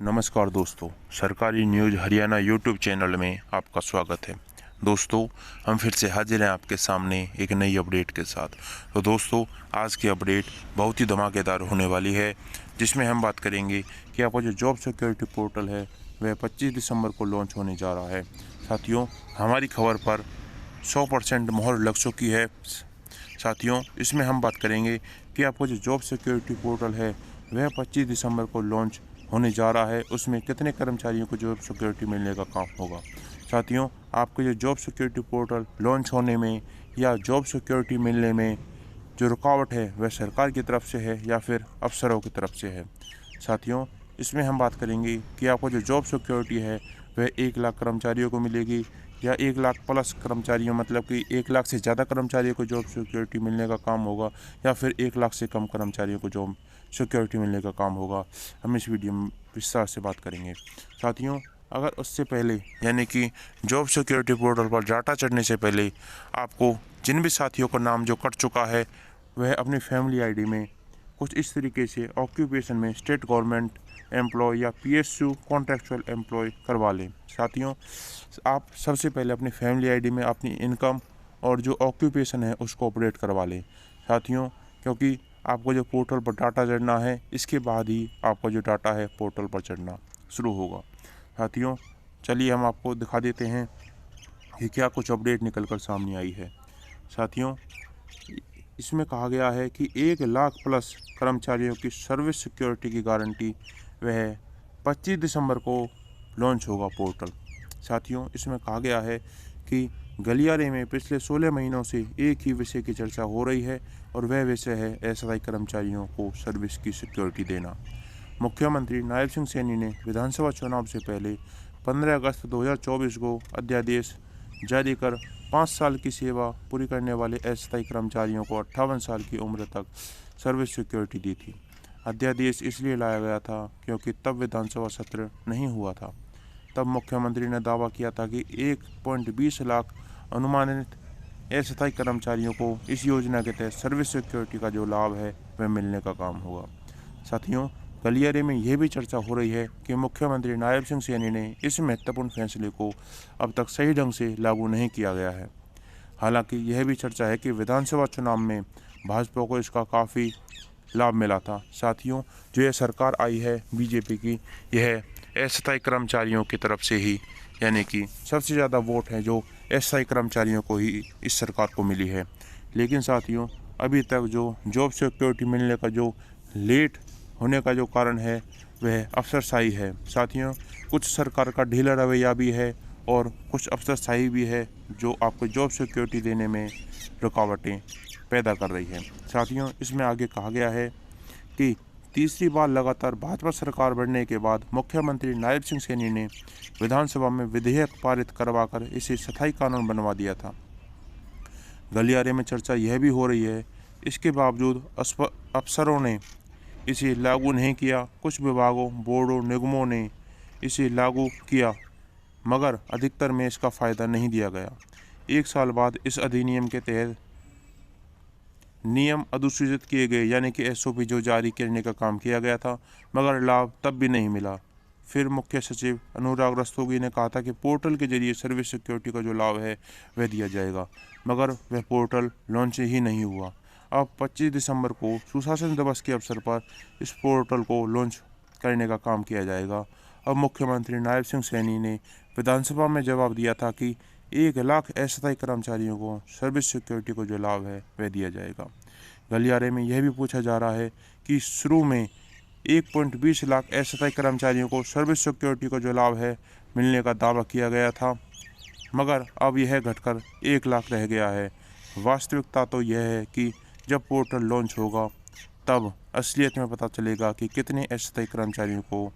नमस्कार दोस्तों, सरकारी न्यूज़ हरियाणा यूट्यूब चैनल में आपका स्वागत है। दोस्तों, हम फिर से हाजिर हैं आपके सामने एक नई अपडेट के साथ। तो दोस्तों, आज की अपडेट बहुत ही धमाकेदार होने वाली है, जिसमें हम बात करेंगे कि आपका जो जॉब सिक्योरिटी पोर्टल है वह 25 दिसंबर को लॉन्च होने जा रहा है। साथियों, हमारी खबर पर 100% मोहर लग चुकी है। साथियों, इसमें हम बात करेंगे कि आपका जो जॉब सिक्योरिटी पोर्टल है वह 25 दिसंबर को लॉन्च होने जा रहा है। उसमें कितने कर्मचारियों को जॉब सिक्योरिटी मिलने का काम होगा। साथियों, आपके जो जॉब सिक्योरिटी पोर्टल लॉन्च होने में या जॉब सिक्योरिटी मिलने में जो रुकावट है वह सरकार की तरफ से है या फिर अफसरों की तरफ से है। साथियों, इसमें हम बात करेंगे कि आपको जो जॉब सिक्योरिटी है वह 1 लाख कर्मचारियों को मिलेगी या 1 लाख प्लस कर्मचारियों, मतलब कि 1 लाख से ज़्यादा कर्मचारियों को जॉब सिक्योरिटी मिलने का काम होगा या फिर 1 लाख से कम कर्मचारियों को जॉब सिक्योरिटी मिलने का काम होगा। हम इस वीडियो में विस्तार से बात करेंगे। साथियों, अगर उससे पहले यानी कि जॉब सिक्योरिटी पोर्टल पर डाटा चढ़ने से पहले आपको जिन भी साथियों का नाम जो कट चुका है वह अपनी फैमिली आईडी में कुछ इस तरीके से ऑक्यूपेशन में स्टेट गवर्नमेंट एम्प्लॉय या पीएसयू कॉन्ट्रैक्चुअल एम्प्लॉय करवा लें। साथियों, आप सबसे पहले अपनी फैमिली आईडी में अपनी इनकम और जो ऑक्यूपेशन है उसको अपडेट करवा लें। साथियों, क्योंकि आपको जो पोर्टल पर डाटा चढ़ना है इसके बाद ही आपका जो डाटा है पोर्टल पर चढ़ना शुरू होगा। साथियों, चलिए हम आपको दिखा देते हैं कि क्या कुछ अपडेट निकल कर सामने आई है। साथियों, इसमें कहा गया है कि 1 लाख प्लस कर्मचारियों की सर्विस सिक्योरिटी की गारंटी वह 25 दिसंबर को लॉन्च होगा पोर्टल। साथियों, इसमें कहा गया है कि गलियारे में पिछले 16 महीनों से एक ही विषय की चर्चा हो रही है और वह विषय है एसआई कर्मचारियों को सर्विस की सिक्योरिटी देना। मुख्यमंत्री नायब सिंह सैनी ने विधानसभा चुनाव से पहले 15 अगस्त 2024 को अध्यादेश जारी कर 5 साल की सेवा पूरी करने वाले अस्थायी कर्मचारियों को 58 साल की उम्र तक सर्विस सिक्योरिटी दी थी। अध्यादेश इसलिए लाया गया था क्योंकि तब विधानसभा सत्र नहीं हुआ था। तब मुख्यमंत्री ने दावा किया था कि 1.20 लाख अनुमानित अस्थायी कर्मचारियों को इस योजना के तहत सर्विस सिक्योरिटी का जो लाभ है वह मिलने का काम होगा। साथियों, गलियारे में यह भी चर्चा हो रही है कि मुख्यमंत्री नायब सिंह सैनी ने इस महत्वपूर्ण फैसले को अब तक सही ढंग से लागू नहीं किया गया है। हालांकि यह भी चर्चा है कि विधानसभा चुनाव में भाजपा को इसका काफ़ी लाभ मिला था। साथियों, जो यह सरकार आई है बीजेपी की, यह अस्थायी कर्मचारियों की तरफ से ही, यानी कि सबसे ज़्यादा वोट है जो अस्थायी कर्मचारियों को ही इस सरकार को मिली है। लेकिन साथियों, अभी तक जो जॉब सिक्योरिटी मिलने का जो लेट होने का जो कारण है वह अफसरशाही है। साथियों, कुछ सरकार का ढीला रवैया भी है और कुछ अफसरशाही भी है जो आपको जॉब सिक्योरिटी देने में रुकावटें पैदा कर रही है। साथियों, इसमें आगे कहा गया है कि तीसरी बार लगातार भाजपा सरकार बनने के बाद मुख्यमंत्री नायब सिंह सैनी ने विधानसभा में विधेयक पारित करवाकर इसे स्थायी कानून बनवा दिया था। गलियारे में चर्चा यह भी हो रही है, इसके बावजूद अफसरों ने इसे लागू नहीं किया। कुछ विभागों, बोर्डों, निगमों ने इसे लागू किया मगर अधिकतर में इसका फ़ायदा नहीं दिया गया। 1 साल बाद इस अधिनियम के तहत नियम अधिसूचित किए गए, यानी कि एसओपी जो जारी करने का काम किया गया था, मगर लाभ तब भी नहीं मिला। फिर मुख्य सचिव अनुराग रस्तोगी ने कहा था कि पोर्टल के जरिए सर्विस सिक्योरिटी का जो लाभ है वह दिया जाएगा, मगर वह पोर्टल लॉन्च ही नहीं हुआ। अब 25 दिसंबर को सुशासन दिवस के अवसर पर इस पोर्टल को लॉन्च करने का काम किया जाएगा। अब मुख्यमंत्री नायब सिंह सैनी ने विधानसभा में जवाब दिया था कि 1 लाख अस्थायी कर्मचारियों को सर्विस सिक्योरिटी को जो लाभ है वह दिया जाएगा। गलियारे में यह भी पूछा जा रहा है कि शुरू में 1.20 लाख अस्थायी कर्मचारियों को सर्विस सिक्योरिटी का जो लाभ है मिलने का दावा किया गया था, मगर अब यह घटकर 1 लाख रह गया है। वास्तविकता तो यह है कि जब पोर्टल लॉन्च होगा तब असलियत में पता चलेगा कि कितने अस्थायी कर्मचारियों को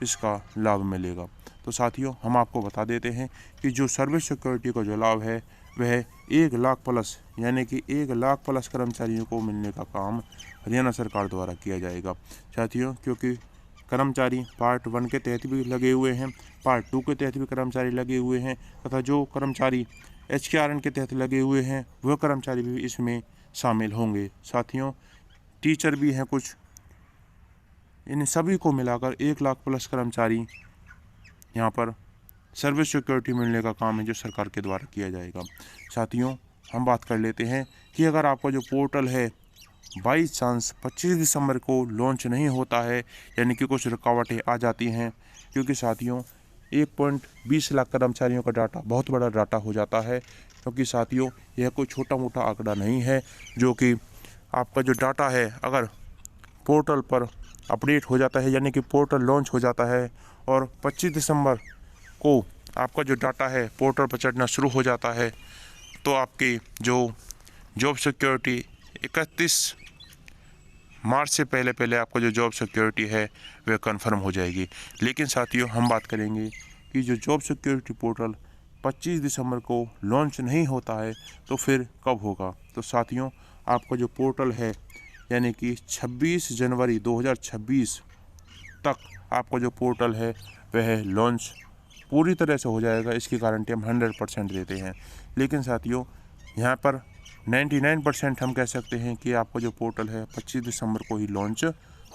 इसका लाभ मिलेगा। तो साथियों, हम आपको बता देते हैं कि जो सर्विस सिक्योरिटी का जो लाभ है वह 1 लाख प्लस, यानी कि 1 लाख प्लस कर्मचारियों को मिलने का काम हरियाणा सरकार द्वारा किया जाएगा। साथियों, क्योंकि कर्मचारी पार्ट 1 के तहत भी लगे हुए हैं, पार्ट 2 के तहत भी कर्मचारी लगे हुए हैं तथा जो कर्मचारी HKRN के तहत लगे हुए हैं वह कर्मचारी भी इसमें शामिल होंगे। साथियों, टीचर भी हैं कुछ इन सभी को मिलाकर 1 लाख प्लस कर्मचारी यहाँ पर सर्विस सिक्योरिटी मिलने का काम है जो सरकार के द्वारा किया जाएगा। साथियों, हम बात कर लेते हैं कि अगर आपका जो पोर्टल है बाई चांस 25 दिसंबर को लॉन्च नहीं होता है, यानी कि कुछ रुकावटें आ जाती हैं, क्योंकि साथियों 1.20 लाख कर्मचारियों का डाटा बहुत बड़ा डाटा हो जाता है, क्योंकि साथियों यह कोई छोटा मोटा आंकड़ा नहीं है, जो कि आपका जो डाटा है अगर पोर्टल पर अपडेट हो जाता है, यानी कि पोर्टल लॉन्च हो जाता है और 25 दिसंबर को आपका जो डाटा है पोर्टल पर चढ़ना शुरू हो जाता है, तो आपकी जो जॉब सिक्योरिटी 31 मार्च से पहले पहले आपका जो जॉब सिक्योरिटी है वह कंफर्म हो जाएगी। लेकिन साथियों, हम बात करेंगे कि जो जॉब सिक्योरिटी पोर्टल 25 दिसंबर को लॉन्च नहीं होता है तो फिर कब होगा। तो साथियों, आपका जो पोर्टल है यानी कि 26 जनवरी 2026 तक आपका जो पोर्टल है वह लॉन्च पूरी तरह से हो जाएगा। इसकी गारंटी हम 100% देते हैं। लेकिन साथियों, यहाँ पर 99% हम कह सकते हैं कि आपका जो पोर्टल है 25 दिसंबर को ही लॉन्च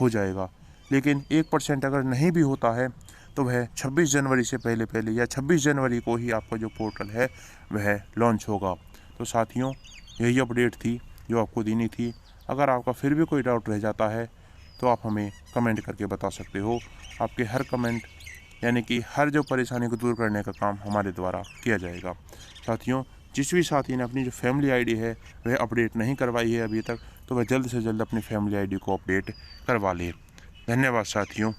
हो जाएगा। लेकिन 1% अगर नहीं भी होता है तो वह 26 जनवरी से पहले पहले या 26 जनवरी को ही आपका जो पोर्टल है वह लॉन्च होगा। तो साथियों, यही अपडेट थी जो आपको देनी थी। अगर आपका फिर भी कोई डाउट रह जाता है तो आप हमें कमेंट करके बता सकते हो। आपके हर कमेंट यानी कि हर जो परेशानी को दूर करने का काम हमारे द्वारा किया जाएगा। साथियों, जिस भी साथी ने अपनी जो फैमिली आईडी है वह अपडेट नहीं करवाई है अभी तक, तो वह जल्द से जल्द अपनी फैमिली आईडी को अपडेट करवा ले। धन्यवाद साथियों।